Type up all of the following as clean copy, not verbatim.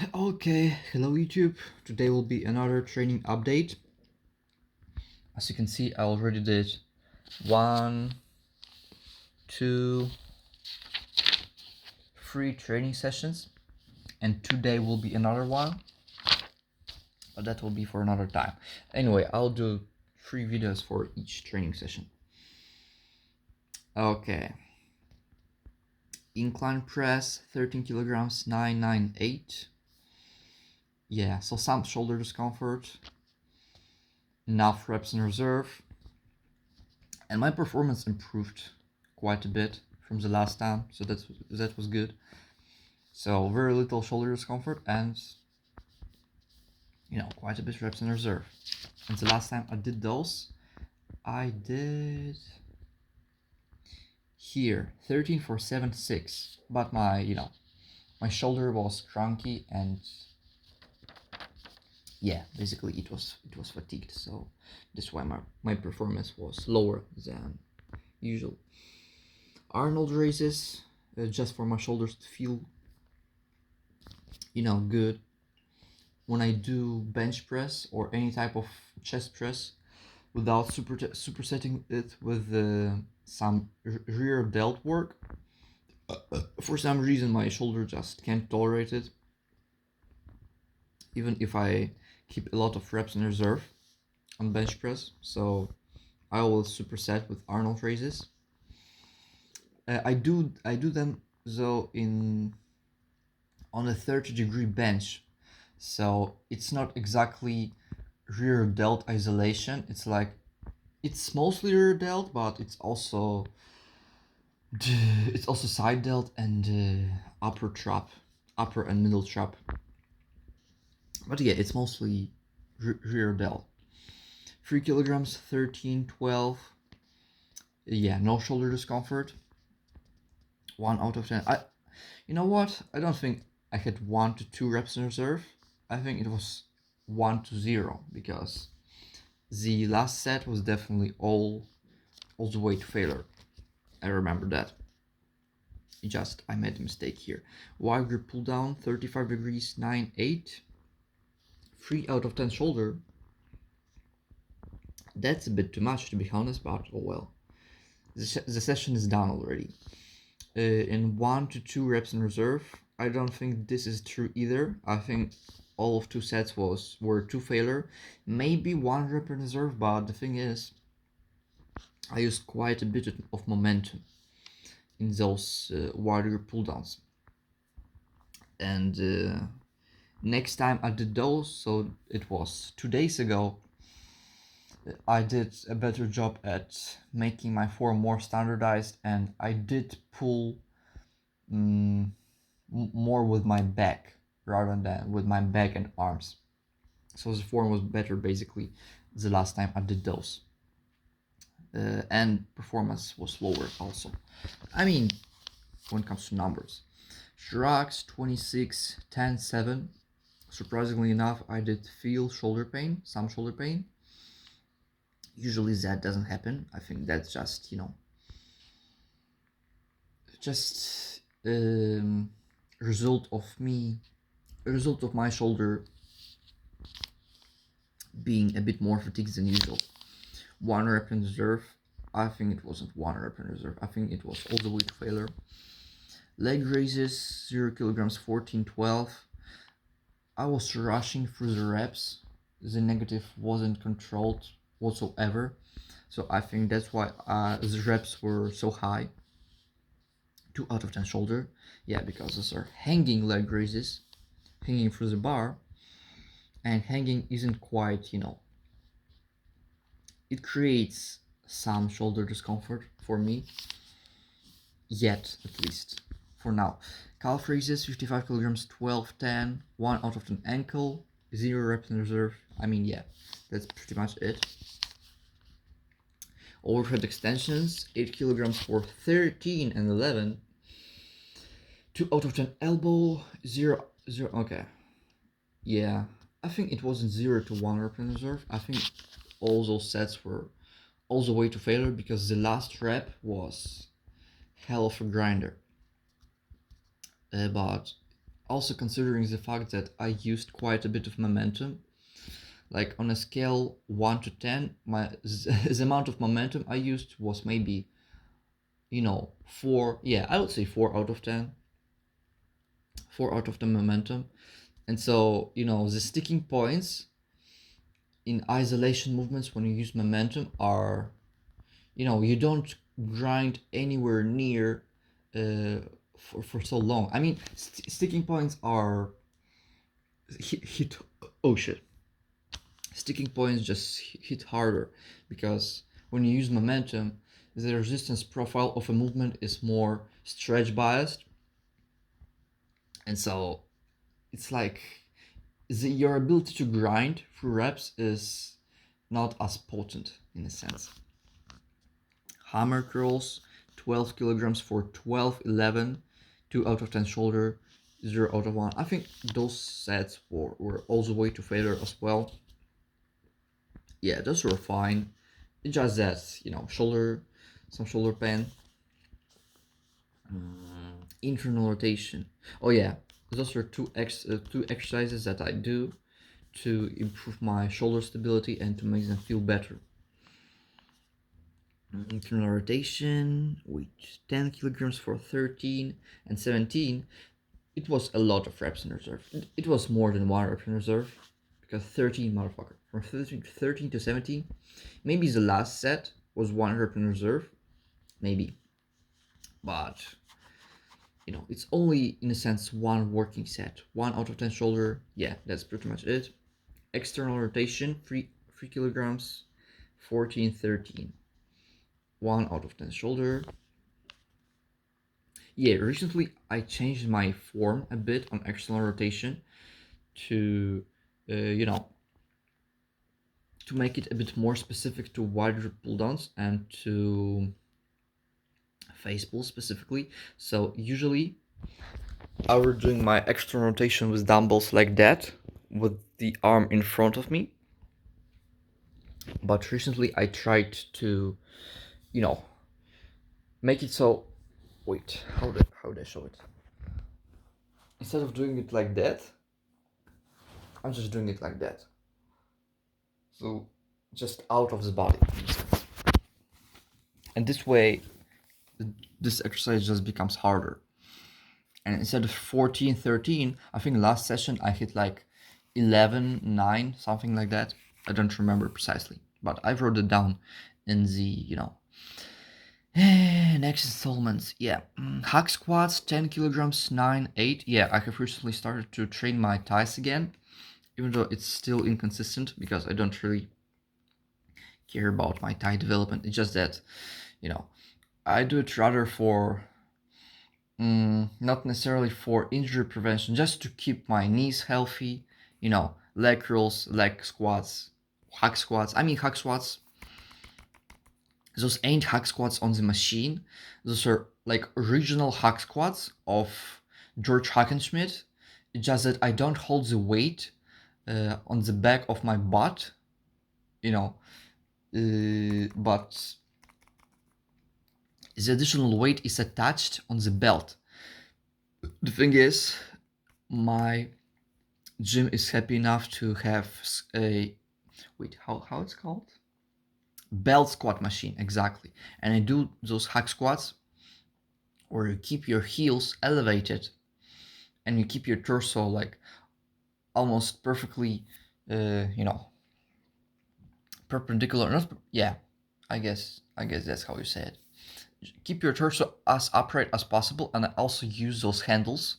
Okay, hello YouTube. Today will be another training update. As you can see, I already did 1, 2, 3 training sessions, and today will be another one, but that will be for another time. Anyway, I'll do 3 videos for each training session. Okay. Incline press, 13 kilograms, 998. Yeah, so some shoulder discomfort, enough reps in reserve, and my performance improved quite a bit from the last time, so that was good. So very little shoulder discomfort and quite a bit reps in reserve. And the last time I did those, I did here 13 for 7.6, but my shoulder was cranky and yeah, basically it was fatigued, so that's why my performance was lower than usual. Arnold raises, just for my shoulders to feel good. When I do bench press or any type of chest press without supersetting it with some rear delt work, for some reason my shoulder just can't tolerate it, even if I keep a lot of reps in reserve on bench press. So I always superset with Arnold raises. I do them though on a 30-degree bench, so it's not exactly rear delt isolation. It's mostly rear delt, but it's also side delt and upper and middle trap. But yeah, it's mostly rear delt. 3 kilograms, 13, 12. Yeah, no shoulder discomfort. 1 out of 10. You know what? I don't think I had 1 to 2 reps in reserve. I think it was 1 to 0, because the last set was definitely all the way to failure. I remember that. I made a mistake here. Wide grip pull down, 35 degrees, 9.8. 3 out of 10 shoulder. That's a bit too much, to be honest, but oh well. The session is done already. In 1 to 2 reps in reserve, I don't think this is true either. I think all of 2 sets were to failure. Maybe 1 rep in reserve, but the thing is, I used quite a bit of momentum in those wider pull downs. And next time I did those, so it was 2 days ago, I did a better job at making my form more standardized, and I did pull more with my back rather than with my back and arms. So the form was better basically the last time I did those. And performance was lower also. I mean, when it comes to numbers. Shrugs 26, 10, 7. Surprisingly enough, I did feel some shoulder pain. Usually that doesn't happen. I think that's just, result of my shoulder being a bit more fatigued than usual. 1 rep in reserve. I think it wasn't 1 rep in reserve. I think it was all the way to failure. Leg raises, 0 kilograms, 14, 12. I was rushing through the reps. The negative wasn't controlled whatsoever. So I think that's why the reps were so high. 2 out of 10 shoulder. Yeah, because those are hanging leg raises, hanging through the bar. And hanging isn't quite, it creates some shoulder discomfort for me. Yet, at least. For now. Calf raises, 55 kilograms, 12, 10. 1 out of 10 ankle. 0 reps in reserve. I mean, yeah, that's pretty much it. Overhead extensions, 8 kilograms for 13 and 11. 2 out of 10 elbow, 0, okay. Yeah, I think it wasn't 0 to 1 rep in reserve. I think all those sets were all the way to failure, because the last rep was hell of a grinder. But also considering the fact that I used quite a bit of momentum. Like on a scale 1 to 10, the amount of momentum I used was maybe, 4. Yeah, I would say 4 out of 10. 4 out of the momentum. And so, the sticking points in isolation movements when you use momentum are, you don't grind anywhere near for so long. I mean, sticking points are hit. Oh shit. Sticking points just hit harder because when you use momentum, the resistance profile of a movement is more stretch biased, and so it's like your ability to grind through reps is not as potent in a sense. Hammer curls, 12 kilograms for 12, 11, 2 out of 10 shoulder, 0 out of 1. I think those sets were also way to failure as well. Yeah, those were fine. It's just that, some shoulder pain. Internal rotation. Oh yeah, those are two exercises that I do to improve my shoulder stability and to make them feel better. Internal rotation with 10 kilograms for 13 and 17. It was a lot of reps in reserve. It was more than 1 rep in reserve because 13, motherfucker. From 13 to 17. Maybe the last set was 1 rep in reserve. Maybe. But, it's only in a sense 1 working set. 1 out of 10 shoulder. Yeah, that's pretty much it. External rotation, 3 kilograms, 14, 13. 1 out of 10 shoulder. Yeah, recently I changed my form a bit on external rotation to, to make it a bit more specific to wider pull downs and to face pull specifically. So usually I was doing my external rotation with dumbbells like that, with the arm in front of me. But recently I tried to, make it so. Wait, how did I show it? Instead of doing it like that, I'm just doing it like that. So just out of the body. And this way, this exercise just becomes harder. And instead of 14, 13, I think last session I hit like 11, 9, something like that. I don't remember precisely, but I wrote it down in the, next installments. Yeah, hack squats, 10 kilograms, 9, 8. Yeah, I have recently started to train my thighs again, even though it's still inconsistent because I don't really care about my thigh development. It's just that, I do it rather for not necessarily for injury prevention, just to keep my knees healthy, leg curls, leg squats, hack squats. I mean, hack squats, those ain't hack squats on the machine. Those are like original hack squats of George Hackenschmidt. It's just that I don't hold the weight on the back of my butt, but the additional weight is attached on the belt. The thing is, my gym is happy enough to have a how it's called, belt squat machine, exactly. And I do those hack squats where you keep your heels elevated and you keep your torso like almost perfectly perpendicular. Not yeah, I guess that's how you say it. Keep your torso as upright as possible, and I also use those handles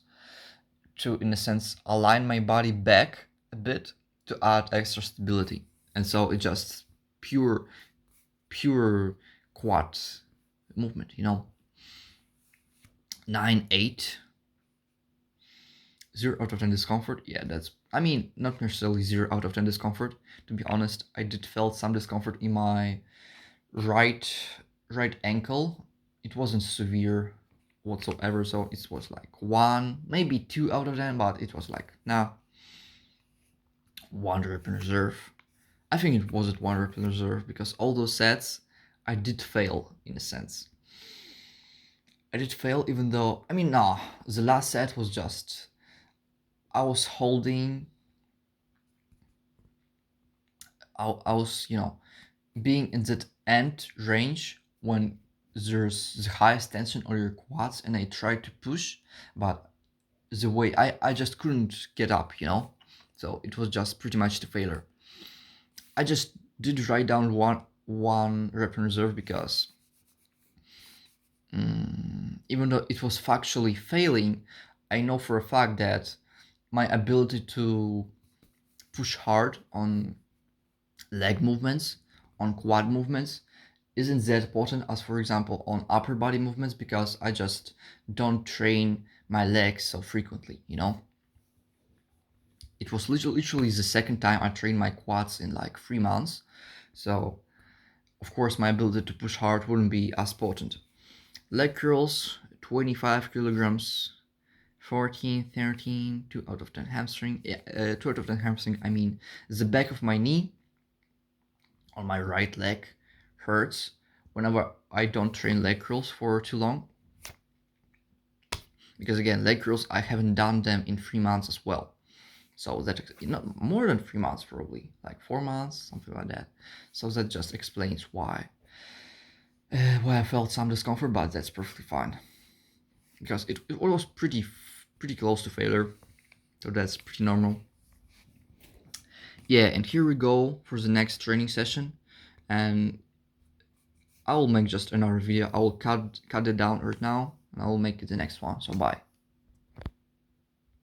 to, in a sense, align my body back a bit to add extra stability. And so it's just pure quad movement, 9, 8, 0 out of 10 discomfort. Yeah, that's, I mean, not necessarily 0 out of 10 discomfort. To be honest, I did felt some discomfort in my right ankle. It wasn't severe whatsoever, so it was like 1, maybe 2 out of 10, but it was like, nah, 1 rep in reserve. I think it wasn't 1 rep in reserve because all those sets I did fail in a sense. I did fail, even though, I mean, nah, the last set was just, I was holding, I was, being in that end range when there's the highest tension on your quads, and I tried to push, but the way I just couldn't get up, so it was just pretty much the failure. I just did write down one rep in reserve because even though it was factually failing, I know for a fact that my ability to push hard on leg movements, on quad movements, isn't that important as, for example, on upper body movements, because I just don't train my legs so frequently, It was literally the second time I trained my quads in like 3 months, so of course my ability to push hard wouldn't be as potent. Leg curls, 25 kilograms, 14, 13, 2 out of 10 hamstring. 2 out of 10 hamstring, I mean, the back of my knee on my right leg hurts whenever I don't train leg curls for too long. Because again, leg curls, I haven't done them in 3 months as well. So that, not more than 3 months probably, like 4 months, something like that. So that just explains why I felt some discomfort, but that's perfectly fine. Because it was pretty close to failure, so that's pretty normal. Yeah, and here we go for the next training session, and I will make just another video. I will cut it down right now, and I will make it the next one. So bye.